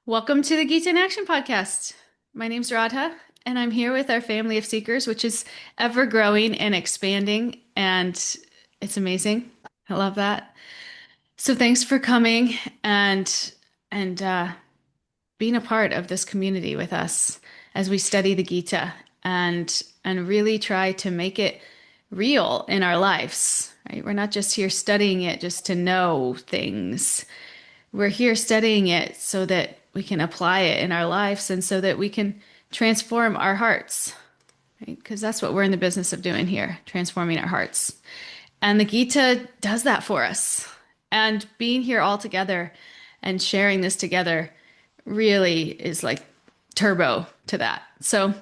Welcome to the Gita in Action podcast. My name's Radha, and I'm here with our family of seekers, which is ever growing and expanding, and it's amazing. I love that. So thanks for coming and being a part of this community with us as we study the Gita and really try to make it real in our lives. Right? We're not just here studying it just to know things. We're here studying it so that we can apply it in our lives and so that we can transform our hearts, right? Because that's what we're in the business of doing here, transforming our hearts. And the Gita does that for us. And being here all together and sharing this together really is like turbo to that. So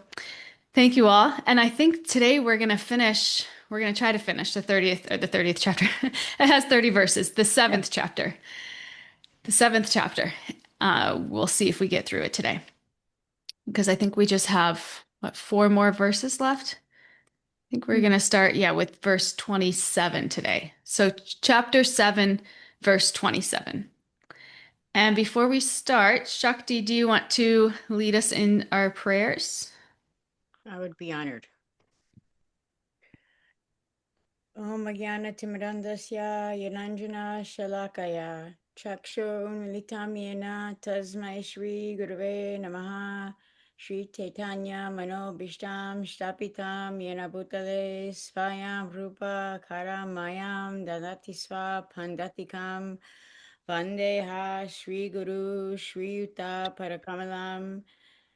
thank you all. And I think today we're going to try to finish the 30th chapter. It has 30 verses, the seventh chapter. The seventh chapter. We'll see if we get through it today. Because I think we just have, four more verses left? I think we're going to start, with verse 27 today. So chapter 7, verse 27. And before we start, Shakti, do you want to lead us in our prayers? I would be honored. Om Jnana-timirandasya Yananjana Shalakaya Chakshur-unmilitam Yena Tasmai Shri Gurave Namaha Shri Chaitanya Mano-bhishtam Shtapitam Yena Bhutale Svayam Rupa Karam Mayam Dadati Sva Pandatikam Vandeha Shri Guru Shri Yuta Parakamalam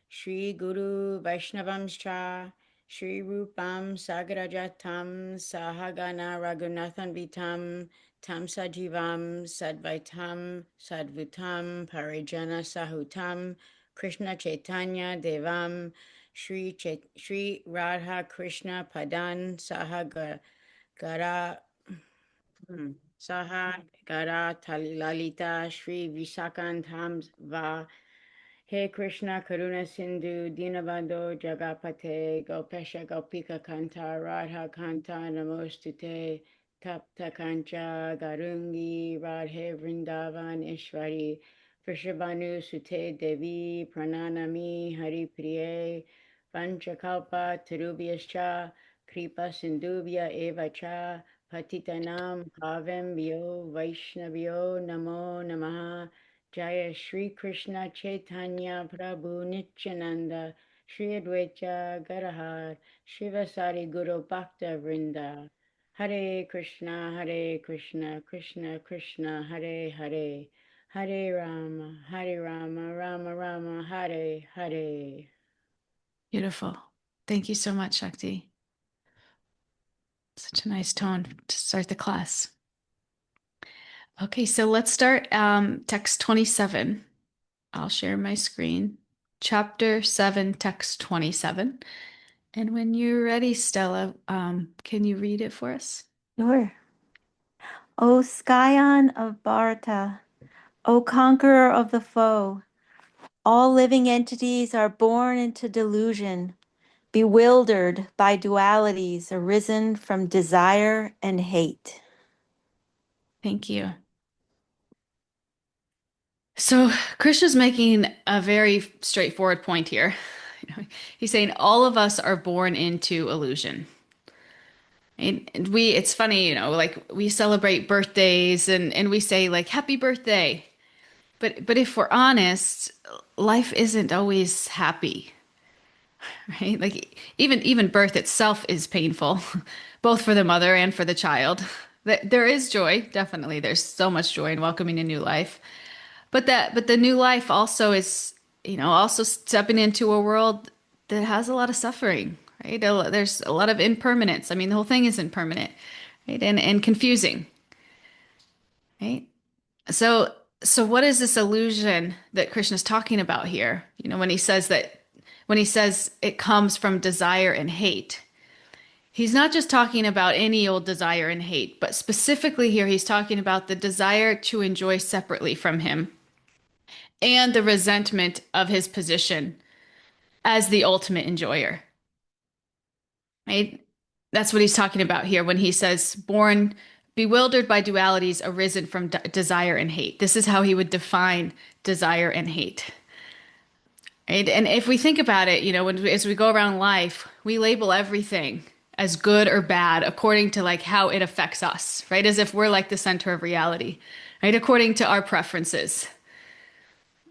Shri Guru Vaishnavamscha Shri Rupam Sagarajatam Sahagana Raghunathan Vitam Tam Sajivam Sadvaitam Sadvutam Parijana Sahutam Krishna Chaitanya Devam Shri Radha Krishna Padan Sahagara Sahagara Lalita Shri Visakantam Va Hey Krishna Karuna Sindhu Dinabandho Jagapate Gopesha Gopika Kanta Radha Kanta Namostute Tapta Kancha Garungi Radhe Vrindavan Ishvari Vrishabhanu Sute Devi Prananami Hari Priye Panchakalpa Tirubhyascha Kripa Sindhubhya Eva Cha Patitanam Bhavem Vyo Vaishnavyo Namo Namaha Jaya Shri Krishna Chaitanya Prabhu Nityananda Shri Advaita Gadahar Shivasari Guru Bhakta Vrinda Hare Krishna Krishna Krishna Hare Hare Hare Rama Rama Rama Hare Hare. Beautiful. Thank you so much, Shakti. Such a nice tone to start the class. Okay, so let's start text 27. I'll share my screen. Chapter 7, text 27. And when you're ready, Stella, can you read it for us? Sure. O scion of Bharata, O conqueror of the foe, all living entities are born into delusion, bewildered by dualities arisen from desire and hate. Thank you. So Krishna's making a very straightforward point here. He's saying all of us are born into illusion. And it's funny, like we celebrate birthdays and we say like happy birthday. But if we're honest, life isn't always happy. Right? Like even birth itself is painful, both for the mother and for the child. There is joy, definitely. There's so much joy in welcoming a new life. But the new life also is, also stepping into a world that has a lot of suffering, right? There's a lot of impermanence. I mean, the whole thing is impermanent, right? And confusing, right? So what is this illusion that Krishna's talking about here? When he says it comes from desire and hate, he's not just talking about any old desire and hate, but specifically here, he's talking about the desire to enjoy separately from him and the resentment of his position as the ultimate enjoyer. Right? That's what he's talking about here when he says, born bewildered by dualities arisen from desire and hate. This is how he would define desire and hate. right? And if we think about it, as we go around life, we label everything as good or bad according to like how it affects us, right? As if we're like the center of reality, right? According to our preferences,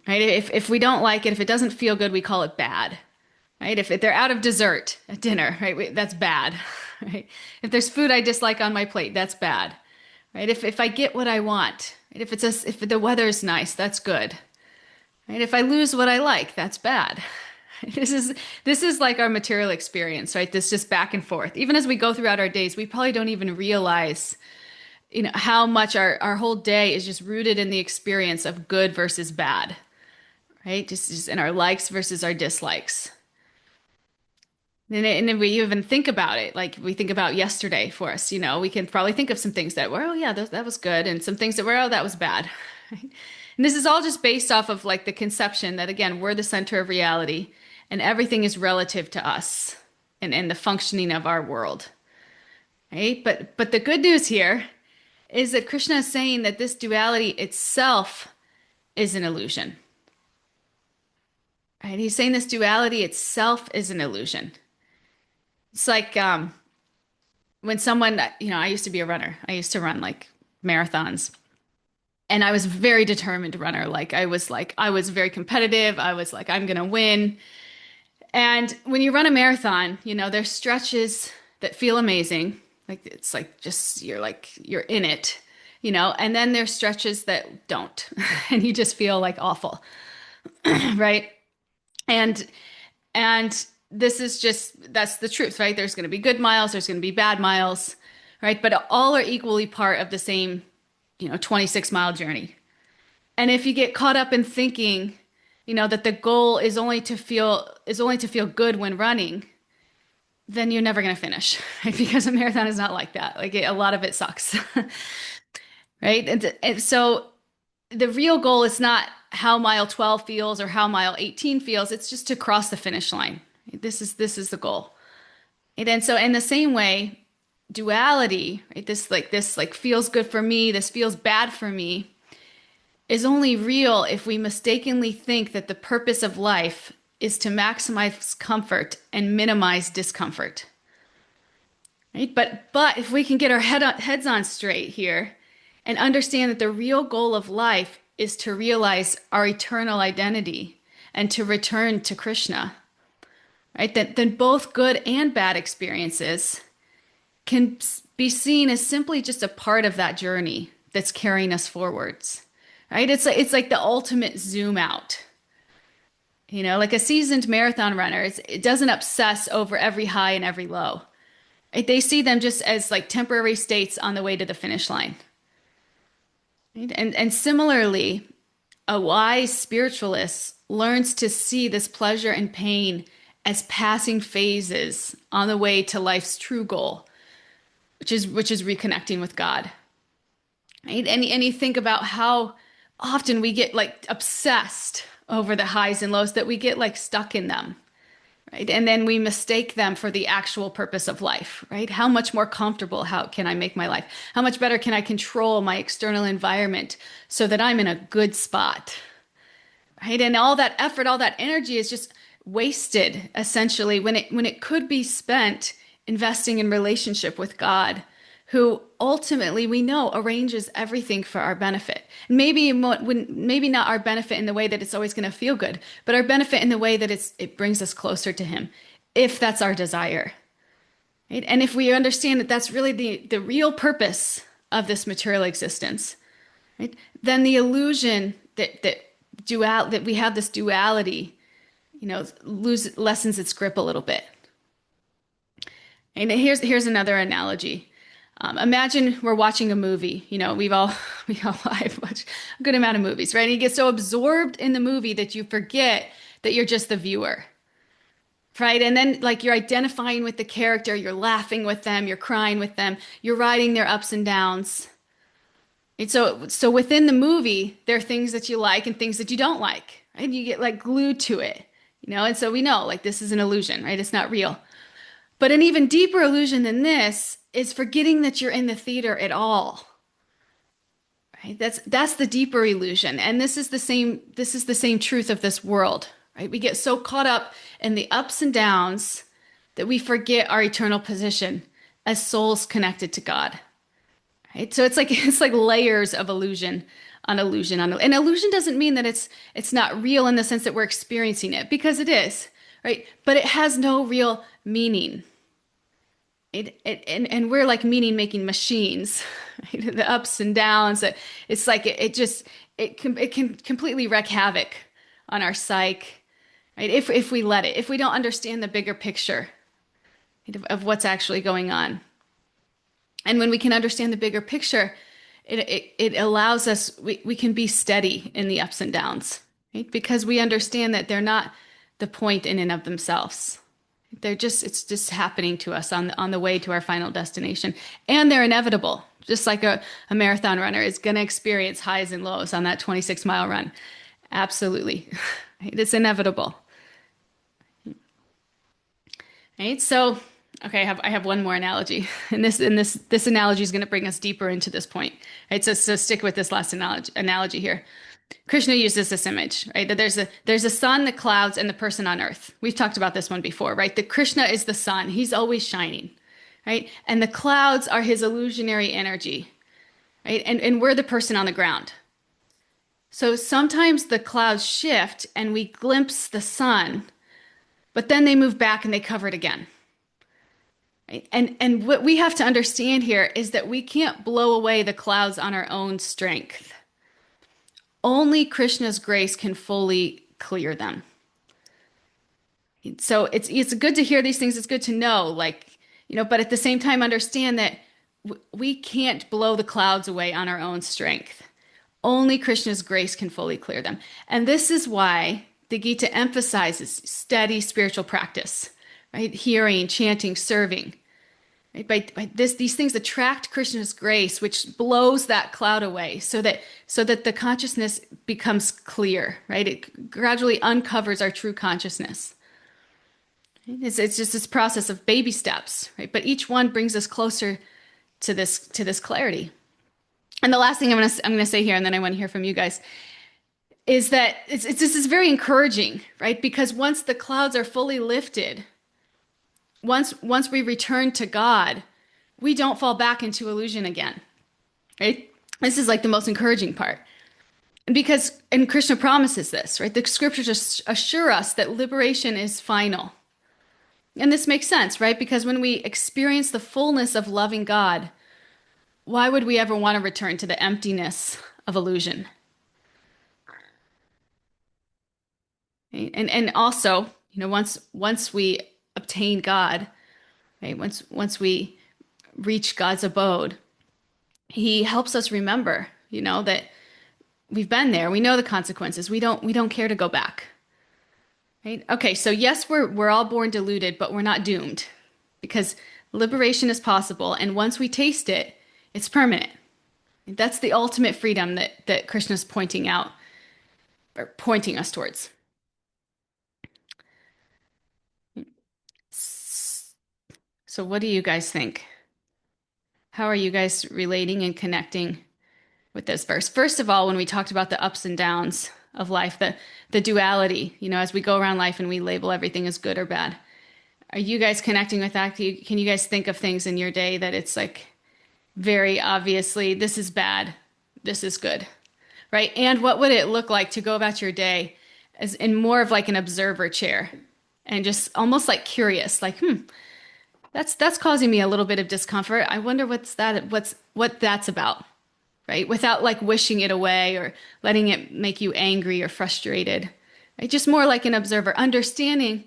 right? If we don't like it, if it doesn't feel good, we call it bad, right? If they're out of dessert at dinner, right? That's bad, right? If there's food I dislike on my plate, that's bad, right? If I get what I want, right? If the weather's nice, that's good, right? If I lose what I like, that's bad. This is like our material experience, right? This just back and forth. Even as we go throughout our days, we probably don't even realize, how much our whole day is just rooted in the experience of good versus bad, right? Just in our likes versus our dislikes. And if we even think about it, like we think about yesterday for us, we can probably think of some things that were, oh yeah, that was good, and some things that were, oh, that was bad. Right? And this is all just based off of like the conception that again, we're the center of reality and everything is relative to us and the functioning of our world. Right? But the good news here is that Krishna is saying that this duality itself is an illusion. Right? He's saying this duality itself is an illusion. It's like when someone, I used to be a runner. I used to run like marathons. And I was a very determined runner. I was very competitive. I was like, I'm gonna win. And when you run a marathon, there's stretches that feel amazing. Like it's like just you're in it, and then there's stretches that don't. And you just feel like awful. Right? And and this is just that's the truth, right? There's going to be good miles, there's going to be bad miles, right? But all are equally part of the same, 26-mile journey. And if you get caught up in thinking, that the goal is only to feel good when running, then you're never going to finish, right? Because a marathon is not like that. Like a lot of it sucks, right? And so the real goal is not how mile 12 feels or how mile 18 feels. It's just to cross the finish line. This is the goal. And so in the same way, duality, right? This feels good for me, this feels bad for me, is only real if we mistakenly think that the purpose of life is to maximize comfort and minimize discomfort. Right? But if we can get our heads on straight here and understand that the real goal of life is to realize our eternal identity and to return to Krishna, right? Then both good and bad experiences can be seen as simply just a part of that journey that's carrying us forwards, right? It's like the ultimate zoom out. Like a seasoned marathon runner, it doesn't obsess over every high and every low. Right? They see them just as like temporary states on the way to the finish line. Right? And similarly, a wise spiritualist learns to see this pleasure and pain as passing phases on the way to life's true goal, which is reconnecting with God. Right? And you think about how often we get like obsessed over the highs and lows, that we get like stuck in them, right? And then we mistake them for the actual purpose of life, right? How much more comfortable, how can I make my life? How much better can I control my external environment so that I'm in a good spot, right? And all that effort, all that energy is just wasted essentially when it could be spent investing in relationship with God, who ultimately we know arranges everything for our benefit. Maybe not our benefit in the way that it's always going to feel good, but our benefit in the way that it brings us closer to Him, if that's our desire. Right? And if we understand that that's really the real purpose of this material existence, right? Then the illusion that we have this duality, lessens its grip a little bit. And here's another analogy. Imagine we're watching a movie. I've watched a good amount of movies, right? And you get so absorbed in the movie that you forget that you're just the viewer, right? And then like you're identifying with the character, you're laughing with them, you're crying with them, you're riding their ups and downs. And so within the movie, there are things that you like and things that you don't like, right? And you get like glued to it, And so we know like this is an illusion, right? It's not real. But an even deeper illusion than this is forgetting that you're in the theater at all. Right? That's the deeper illusion. And this is the same truth of this world. right? We get so caught up in the ups and downs that we forget our eternal position as souls connected to God. Right? So it's like layers of illusion on illusion on, and illusion doesn't mean that it's not real in the sense that we're experiencing it, because it is, right? But it has no real meaning. And we're like meaning making machines, right? The ups and downs. It's like it can completely wreak havoc on our psyche, right? If we let it, if we don't understand the bigger picture, right, of what's actually going on. And when we can understand the bigger picture, it allows us, we can be steady in the ups and downs, right? Because we understand that they're not the point in and of themselves. It's just happening to us on the way to our final destination. And they're inevitable. Just like a marathon runner is going to experience highs and lows on that 26-mile run. Absolutely. It's inevitable. Right? So, okay, I have one more analogy. And this analogy is going to bring us deeper into this point. Right? So stick with this last analogy here. Krishna uses this image, right? That there's a sun, the clouds, and the person on earth. We've talked about this one before, right? The Krishna is the sun. He's always shining, right? And the clouds are his illusionary energy, right? And we're the person on the ground. So sometimes the clouds shift and we glimpse the sun, but then they move back and they cover it again. Right? And what we have to understand here is that we can't blow away the clouds on our own strength. Only Krishna's grace can fully clear them. So it's good to hear these things. It's good to know, like, but at the same time, understand that we can't blow the clouds away on our own strength. Only Krishna's grace can fully clear them. And this is why the Gita emphasizes steady spiritual practice, right? Hearing, chanting, serving. Right? These things attract Krishna's grace, which blows that cloud away, so that the consciousness becomes clear. Right? It gradually uncovers our true consciousness. It's just this process of baby steps, right? But each one brings us closer to this clarity. And the last thing I'm gonna say here, and then I want to hear from you guys, is that this is very encouraging, right? Because once the clouds are fully lifted, once we return to God, we don't fall back into illusion again, right? This is like the most encouraging part. And Krishna promises this, right? The scriptures assure us that liberation is final. And this makes sense, right? Because when we experience the fullness of loving God, why would we ever want to return to the emptiness of illusion? Right? And also, once we obtain God, right? Once we reach God's abode, He helps us remember, that we've been there. We know the consequences. We don't care to go back. Right? Okay, so yes, we're all born deluded, but we're not doomed, because liberation is possible, and once we taste it, it's permanent. That's the ultimate freedom that Krishna's pointing out, or pointing us towards. So what do you guys think? How are you guys relating and connecting with this verse? First of all, when we talked about the ups and downs of life, the duality, as we go around life and we label everything as good or bad. Are you guys connecting with that? Can you guys think of things in your day that it's like very obviously this is bad, this is good, right? And what would it look like to go about your day as in more of like an observer chair and just almost like curious, like, that's causing me a little bit of discomfort. I wonder what that's about, right? Without like wishing it away or letting it make you angry or frustrated, right? Just more like an observer, understanding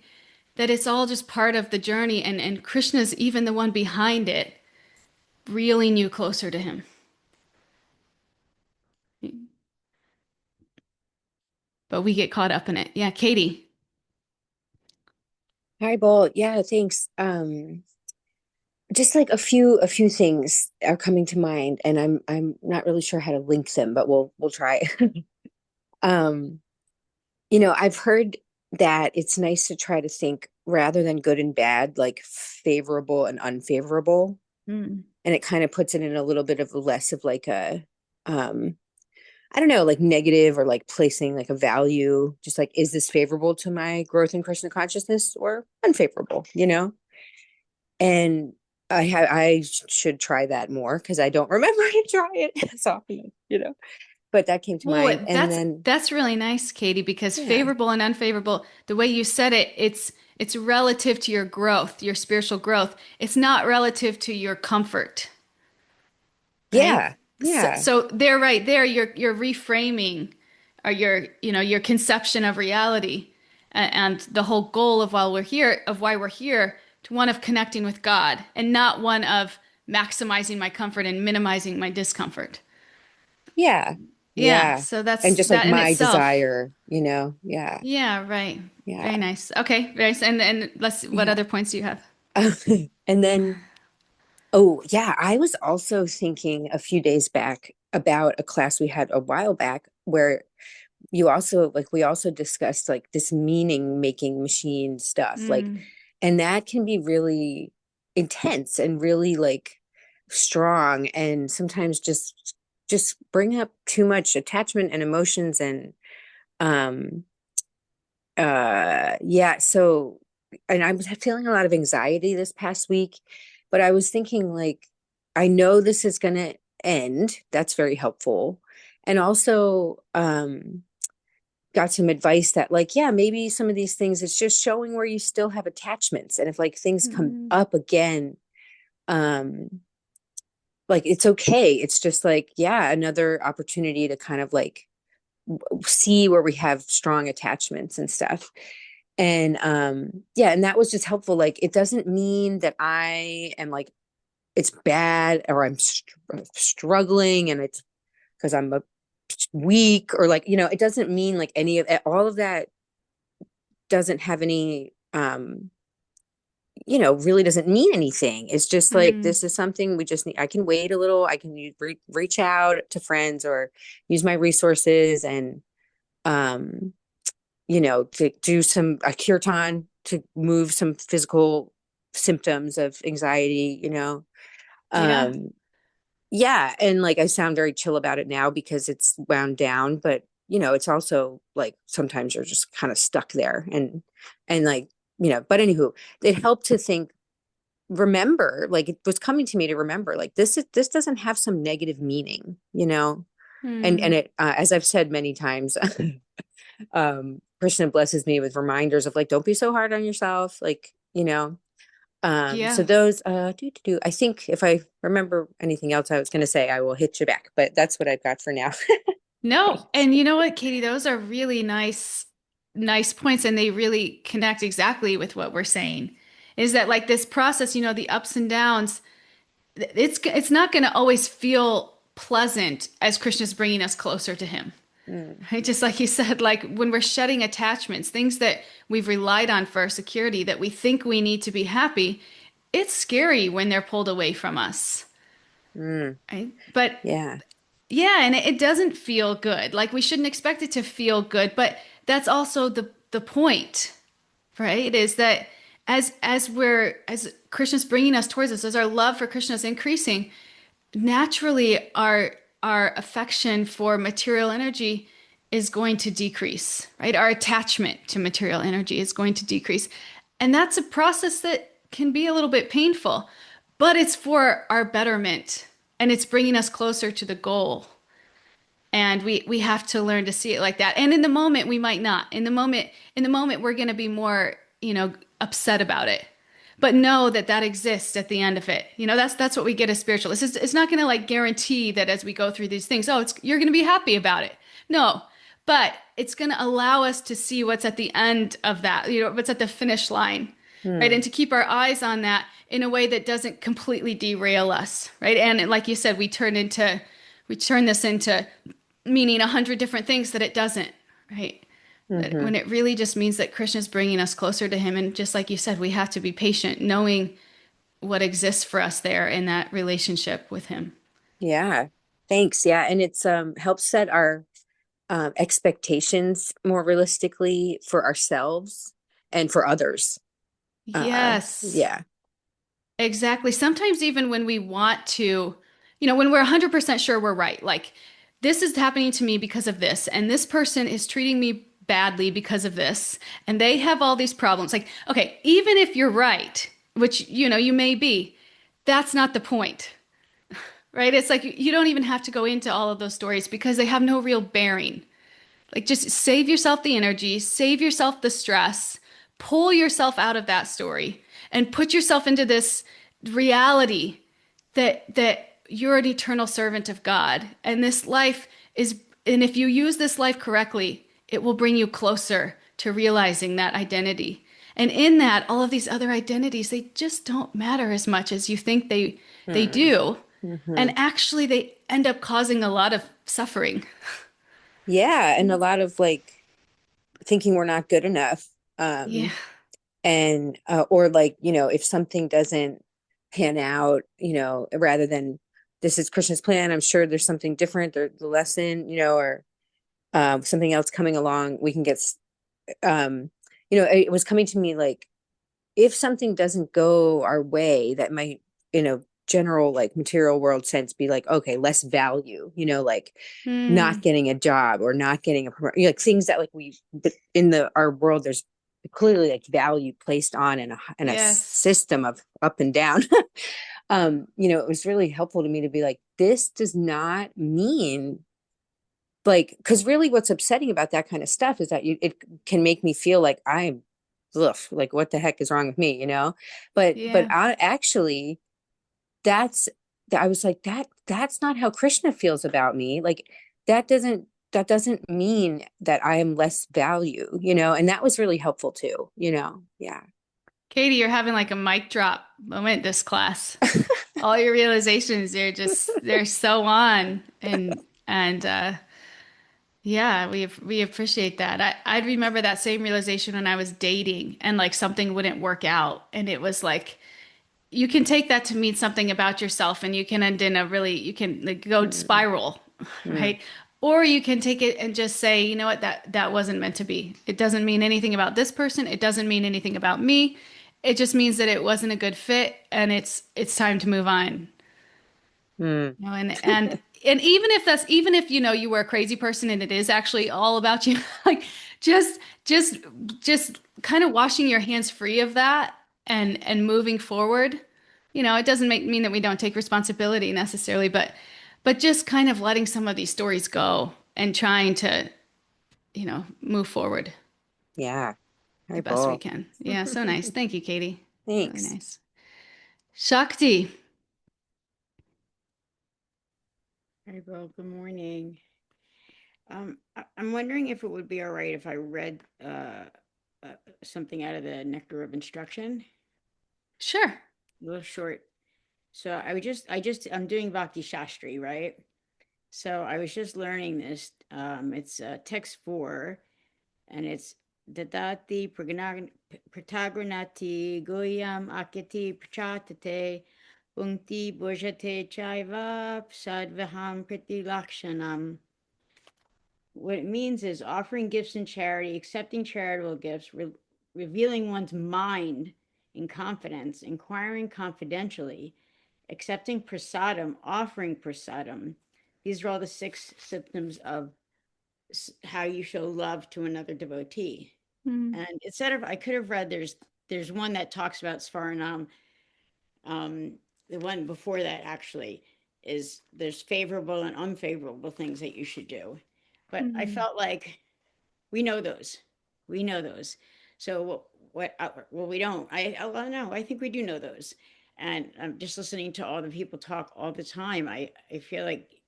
that it's all just part of the journey, and Krishna's even the one behind it, reeling you closer to him. But we get caught up in it. Yeah, Katie. Hi, Bolt. Yeah, thanks. Just like a few things are coming to mind, and I'm not really sure how to link them, but we'll try. Um, I've heard that it's nice to try to think rather than good and bad, like favorable and unfavorable. Mm. And it kind of puts it in a little bit of less of like a I don't know, like negative or like placing like a value, just like, is this favorable to my growth in Krishna consciousness or unfavorable, you know? And I should try that more because I don't remember to try it as often, you know? But that came to mind. Well, And then, that's really nice, Katie, because yeah, favorable and unfavorable, the way you said it, it's relative to your growth, your spiritual growth. It's not relative to your comfort, right? yeah, So, yeah, so there, right there, you're reframing, or your conception of reality, and the whole goal of why we're here, to one of connecting with God, and not one of maximizing my comfort and minimizing my discomfort. yeah, Yeah, yeah. so And that's just like that in my itself. desire, you know? Yeah, Yeah, right. yeah, Very nice. Okay, very nice. And let's what yeah. other points do you have? And then, oh, yeah, I was also thinking a few days back about a class we had a while back where you also like we also discussed like this meaning making machine stuff, like, Mm, and that can be really intense and really like strong, and sometimes just bring up too much attachment and emotions, and um yeah, so, and I was feeling a lot of anxiety this past week, but I was thinking like, I know this is going to end. That's very helpful. And also got some advice that like, yeah, maybe some of these things, it's just showing where you still have attachments, and if like things come mm, up again, um like it's okay. It's just like, yeah, another opportunity to kind of like see where we have strong attachments and stuff. And yeah, and that was just helpful. Like it doesn't mean that I am like it's bad or I'm struggling and it's because I'm a weak, or like, you know, it doesn't mean like any of all of that doesn't have any you know, really doesn't mean anything. It's just like mm. this is something we just need. I can wait a little. I can reach out to friends or use my resources, and um you know, to do some a kirtan to move some physical symptoms of anxiety, you know. Yeah. Um, yeah, and like I sound very chill about it now because it's wound down, but you know, it's also like sometimes you're just kind of stuck there, and like, you know, but anywho, it helped to think, remember, like it was coming to me to remember, like this doesn't have some negative meaning, you know. And Mm. it as I've said many times, Krishna blesses me with reminders of like, don't be so hard on yourself, like, you know. So Yeah. those I think if I remember anything else I was going to say, I will hit you back, but that's what I've got for now. No, and you know what, Katie, those are really nice points, and they really connect exactly with what we're saying. Is that like this process, the ups and downs, it's not going to always feel pleasant as Krishna's bringing us closer to him. Mm, Right? Just like you said, like when we're shedding attachments, things that we've relied on for our security that we think we need to be happy, it's scary when they're pulled away from us. mm, Right? But yeah. yeah, and it doesn't feel good. Like we shouldn't expect it to feel good, but that's also the point, right? Is that as Krishna's bringing us towards us, as our love for Krishna is increasing, naturally our affection for material energy is going to decrease, right? Our attachment to material energy is going to decrease. And that's a process that can be a little bit painful, but it's for our betterment, and it's bringing us closer to the goal. And we have to learn to see it like that. And in the moment we might not. In the moment we're going to be more, upset about it. But know that that exists at the end of it. That's what we get as spiritualists. It's not going to like guarantee that as we go through these things, you're going to be happy about it. No, but it's going to allow us to see what's at the end of that, what's at the finish line, right? And Mm, to keep our eyes on that in a way that doesn't completely derail us, right? And like you said, we turn this into meaning 100 different things that it doesn't, right? That mm-hmm. when it really just means that Krishna's bringing us closer to him. And just like you said, we have to be patient, knowing what exists for us there in that relationship with him. Yeah. Thanks. Yeah. And it's helps set our expectations more realistically for ourselves and for others. Yes, Yeah. exactly. Sometimes even when we want to, when we're 100% sure we're right, like this is happening to me because of this, and this person is treating me badly because of this, and they have all these problems. Like, okay, even if you're right, which you may be, that's not the point, right? It's like you don't even have to go into all of those stories because they have no real bearing. Like, just save yourself the energy, save yourself the stress, pull yourself out of that story, and put yourself into this reality that you're an eternal servant of God. And this life is, and if you use this life correctly, it will bring you closer to realizing that identity. And in that, all of these other identities, they just don't matter as much as you think they Mm. do. Hmm. And actually, they end up causing a lot of suffering. Yeah, and a lot of like thinking we're not good enough. Yeah. And or like, if something doesn't pan out, rather than this is Krishna's plan, I'm sure there's something different, or the lesson, or something else coming along, we can get it was coming to me like, if something doesn't go our way, that might, general like material world sense, be like, okay, less value, like not Hmm. getting a job or not getting a promotion, like things that like we, but in the our world, there's clearly like value placed on, in a Yes. system of up and down. It was really helpful to me to be like, this does not mean like, because really what's upsetting about that kind of stuff is that it can make me feel like I'm, ugh, like what the heck is wrong with me, but Yeah. I actually, that's I was like, that's not how Krishna feels about me. Like, that doesn't mean that I am less value, and that was really helpful too, yeah. Katie, you're having like a mic drop moment this class. All your realizations, they're so on, and yeah, we appreciate that. I remember that same realization when I was dating and like something wouldn't work out, and it was like you can take that to mean something about yourself, and you can end in a really, you can like go Mm, spiral, mm, right? Or you can take it and just say, you know what, that wasn't meant to be. It doesn't mean anything about this person. It doesn't mean anything about me. It just means that it wasn't a good fit, and it's time to move on. mm. And even if you were a crazy person and it is actually all about you, like just just just kind of washing your hands free of that and moving forward. It doesn't mean that we don't take responsibility necessarily, but just kind of letting some of these stories go and trying to, move forward Yeah, hi the best we Paul. can. Yeah, so nice. Thank you, Katie. Really Thanks. nice. Shakti. Hi, Bill. Good morning. I'm wondering if it would be all right if I read something out of the Nectar of Instruction, Sure. a little short. So I'm doing Bhakti Shastri, right? So I was just learning this. It's text 4, and it's Dadati Pratagonati Goyam Akiti Prachatate Punkti Bhojate Chaiva Sadvaham Priti Lakshanam. What it means is offering gifts in charity, accepting charitable gifts, revealing one's mind in confidence, inquiring confidentially, accepting prasadam, offering prasadam. These are all the 6 symptoms of how you show love to another devotee. Mm. And instead of, I could have read, there's one that talks about svaranam. The one before that actually is there's favorable and unfavorable things that you should do. But I Mm. felt like we know those. We know those. So well, we don't. Well, no, I think we do know those. And I'm just listening to all the people talk all the time. I feel like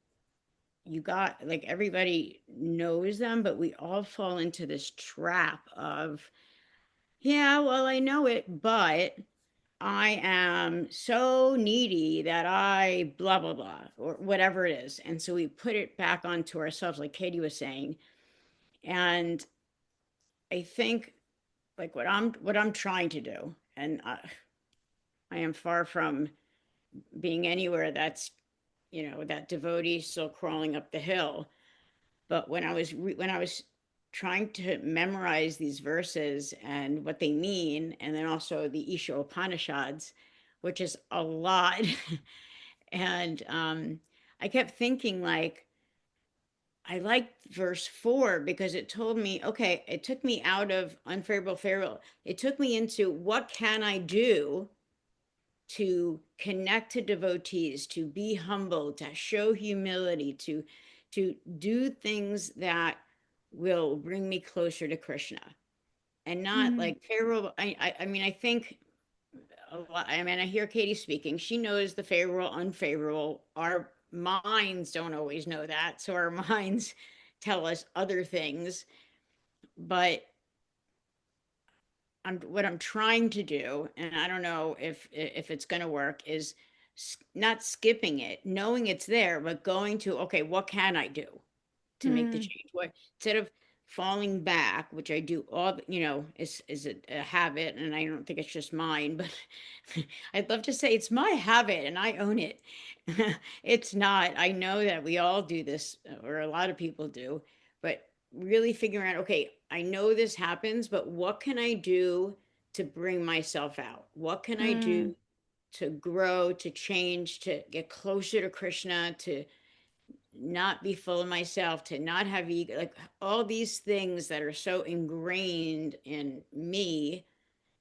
you got like everybody knows them, but we all fall into this trap of, yeah, well, I know it, but I am so needy that I blah blah blah or whatever it is. And so we put it back onto ourselves, like Katie was saying. And I think like what I'm trying to do, and I am far from being anywhere that's that devotee still crawling up the hill. But when I was trying to memorize these verses and what they mean, and then also the Isha Upanishads, which is a lot, and I kept thinking like I liked verse 4 because it told me, okay, it took me out of unfavorable, favorable. It took me into what can I do to connect to devotees, to be humble, to show humility, to do things that will bring me closer to Krishna, and not Mm, like favorable. I mean, I think a lot, I mean, I hear Katie speaking. She knows the favorable, unfavorable. Our minds don't always know that, so our minds tell us other things. But what I'm trying to do, and I don't know if it's going to work, is not skipping it, knowing it's there, but going to, okay, what can I do to make the mm, change? What, instead of falling back, which I do all, is a habit, and I don't think it's just mine, but I'd love to say it's my habit and I own it. It's not. I know that we all do this, or a lot of people do, but really figuring out, okay, I know this happens, but what can I do to bring myself out? What can I mm, do to grow, to change, to get closer to Krishna, to not be full of myself, to not have ego, like all these things that are so ingrained in me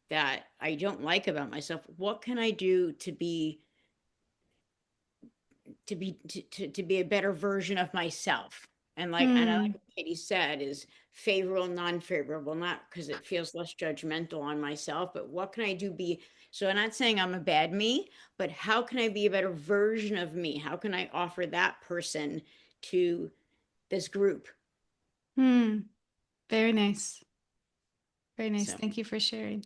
that I don't like about myself. What can I do to be a better version of myself? And I like mm, what Katie said is favorable, non-favorable, not because it feels less judgmental on myself, but what can I do be, so I'm not saying I'm a bad me, but how can I be a better version of me? How can I offer that person to this group? mm. Very nice. Very nice. So Thank you for sharing.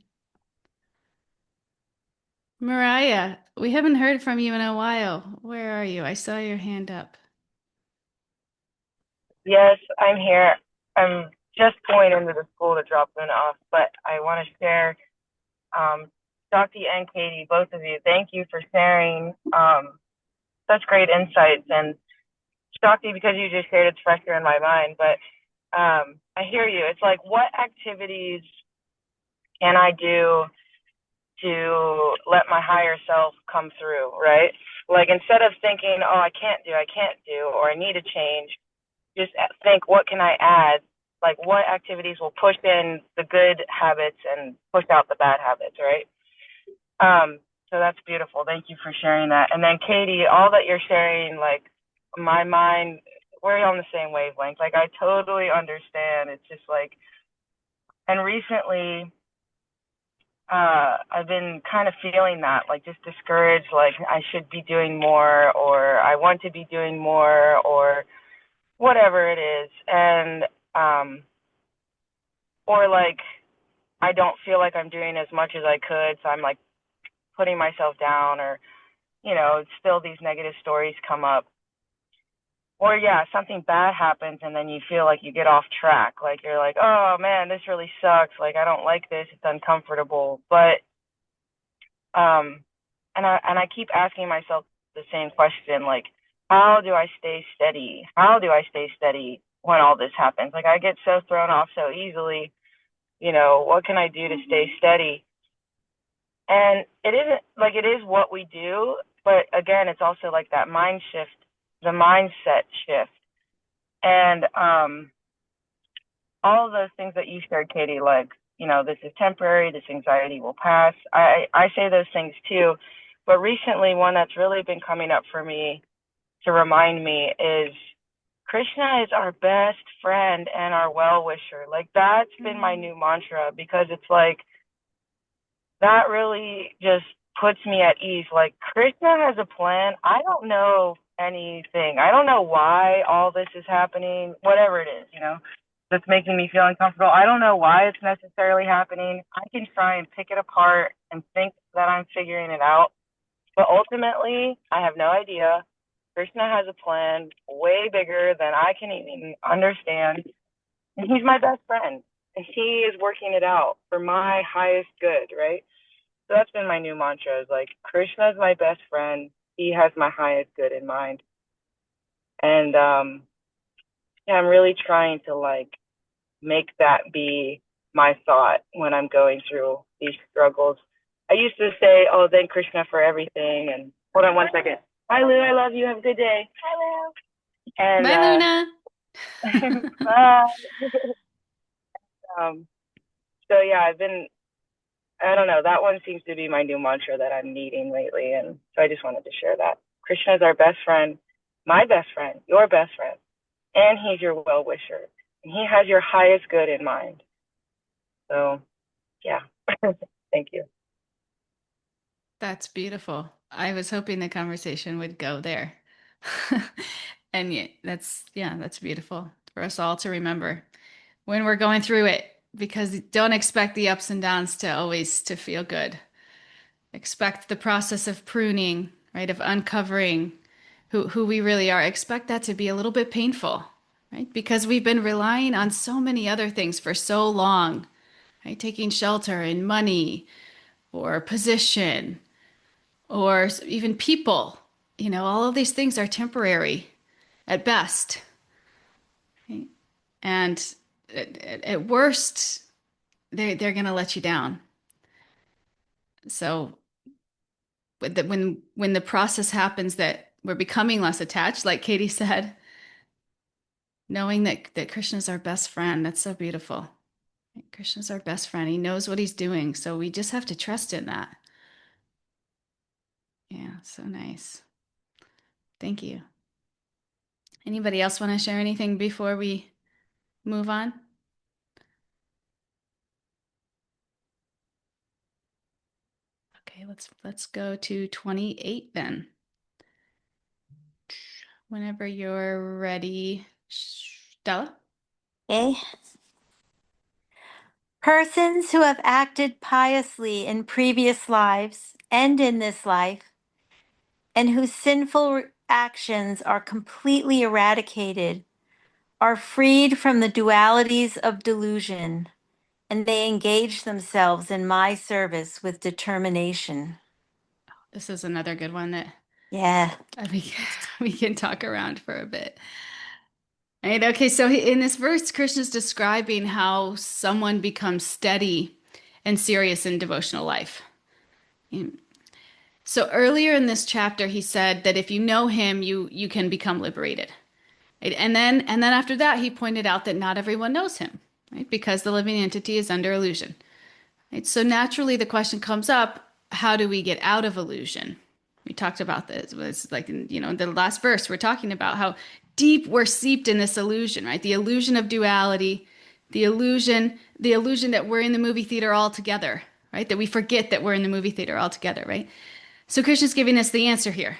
Mariah, we haven't heard from you in a while. Where are you? I saw your hand up. Yes, I'm here. I'm just going into the school to drop Luna off, but I want to share, Shakti and Katie, both of you, thank you for sharing such great insights. And Shakti, because you just shared, it's fresher in my mind, but I hear you. It's like, what activities can I do to let my higher self come through, right? Like, instead of thinking, oh, I can't do, or I need to change, just think, what can I add? Like, what activities will push in the good habits and push out the bad habits, right? So that's beautiful. Thank you for sharing that. And then Katie, all that you're sharing, like, my mind, we're on the same wavelength. Like, I totally understand. It's just like, and recently, I've been kind of feeling that, like, just discouraged, like I should be doing more, or I want to be doing more, or whatever it is. And um or like I don't feel like I'm doing as much as I could, so I'm like putting myself down, or still these negative stories come up. Or yeah, something bad happens and then you feel like you get off track. Like, you're like, "Oh man, this really sucks. Like, I don't like this. It's uncomfortable." But and I keep asking myself the same question, like, how do I stay steady? How do I stay steady when all this happens? Like, I get so thrown off so easily. What can I do to stay steady? And it isn't like, it is what we do, but again, it's also like that mind shift, the mindset shift. And all of those things that you shared, Katie, like, this is temporary, this anxiety will pass. I say those things too. But recently, one that's really been coming up for me to remind me is Krishna is our best friend and our well wisher. Like, that's been my Mm, new mantra, because it's like, that really just puts me at ease. Like, Krishna has a plan. I don't know anything. I don't know why all this is happening, whatever it is, that's making me feel uncomfortable. I don't know why it's necessarily happening. I can try and pick it apart and think that I'm figuring it out. But ultimately, I have no idea. Krishna has a plan way bigger than I can even understand. And he's my best friend. And he is working it out for my highest good, right? So that's been my new mantra, is like, Krishna is my best friend. He has my highest good in mind. And yeah, I'm really trying to like make that be my thought when I'm going through these struggles. I used to say, oh, thank Krishna for everything. And hold on one second. Hi, Lou. I love you. Have a good day. Hi, Lou. And bye, Luna. Bye. Um, so yeah, I don't know, that one seems to be my new mantra that I'm needing lately. And so I just wanted to share that. Krishna is our best friend, my best friend, your best friend, and he's your well wisher. And he has your highest good in mind. So yeah, thank you. That's beautiful. I was hoping the conversation would go there. And yet that's beautiful for us all to remember when we're going through it, because don't expect the ups and downs to always to feel good. Expect the process of pruning, right? Of uncovering who we really are. Expect that to be a little bit painful, right? Because we've been relying on so many other things for so long, right? Taking shelter and money or position or even people. All of these things are temporary at best. Right? And at worst, they're going to let you down. So when the process happens that we're becoming less attached, like Katie said, knowing that Krishna's our best friend, that's so beautiful. Krishna's our best friend. He knows what he's doing, so we just have to trust in that. Yeah, so nice. Thank you. Anybody else want to share anything before we move on? Okay, let's go to 28 then. Whenever you're ready, Stella. Okay. Persons who have acted piously in previous lives and in this life, and whose sinful actions are completely eradicated, are freed from the dualities of delusion, and they engage themselves in my service with determination. This is another good one that Yeah. we we can talk around for a bit. Right, okay, so in this verse, Krishna's describing how someone becomes steady and serious in devotional life. So earlier in this chapter, he said that if you know him, you can become liberated. Right? And then after that, he pointed out that not everyone knows him, right? Because the living entity is under illusion. Right? So naturally, the question comes up: how do we get out of illusion? We talked about this. It was like in the last verse, we're talking about how deep we're seeped in this illusion, right? The illusion of duality, the illusion that we're in the movie theater all together, right? That we forget that we're in the movie theater all together, right? So Krishna's giving us the answer here.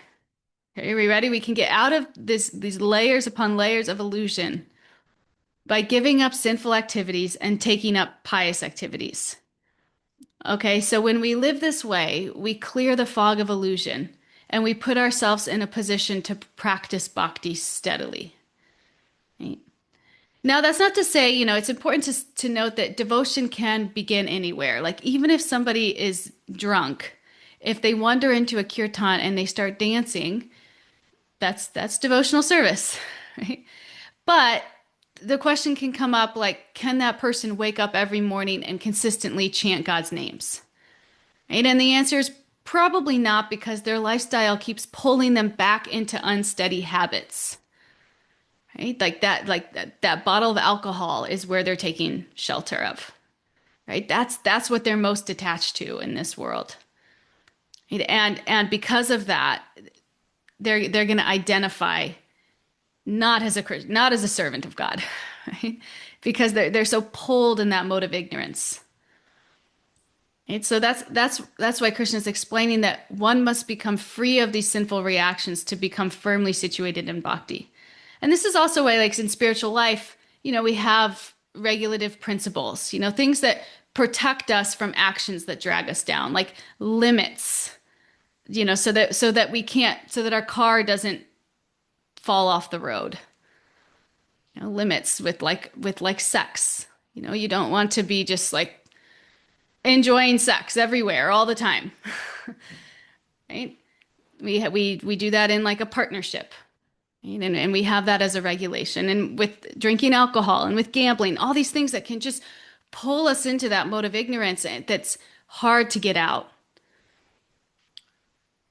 Okay, are we ready? We can get out of these layers upon layers of illusion by giving up sinful activities and taking up pious activities. Okay, so when we live this way, we clear the fog of illusion and we put ourselves in a position to practice bhakti steadily. Right? Now, that's not to say, it's important to note that devotion can begin anywhere. Like, even if somebody is drunk, if they wander into a kirtan and they start dancing, that's devotional service, right? But the question can come up like, can that person wake up every morning and consistently chant God's names? Right? And the answer is probably not, because their lifestyle keeps pulling them back into unsteady habits. Right? Like that bottle of alcohol is where they're taking shelter of. Right? That's what they're most attached to in this world. Right? And because of that, they're going to identify not as a servant of God, right? Because they're so pulled in that mode of ignorance. Right? So that's why Krishna is explaining that one must become free of these sinful reactions to become firmly situated in bhakti. And this is also why, like in spiritual life, we have regulative principles, things that protect us from actions that drag us down, like limits, so that we can't, so that our car doesn't fall off the road. Limits with sex. You don't want to be just like enjoying sex everywhere all the time, right? We do that in like a partnership, right? And we have that as a regulation. And with drinking alcohol and with gambling, all these things that can just pull us into that mode of ignorance that's hard to get out.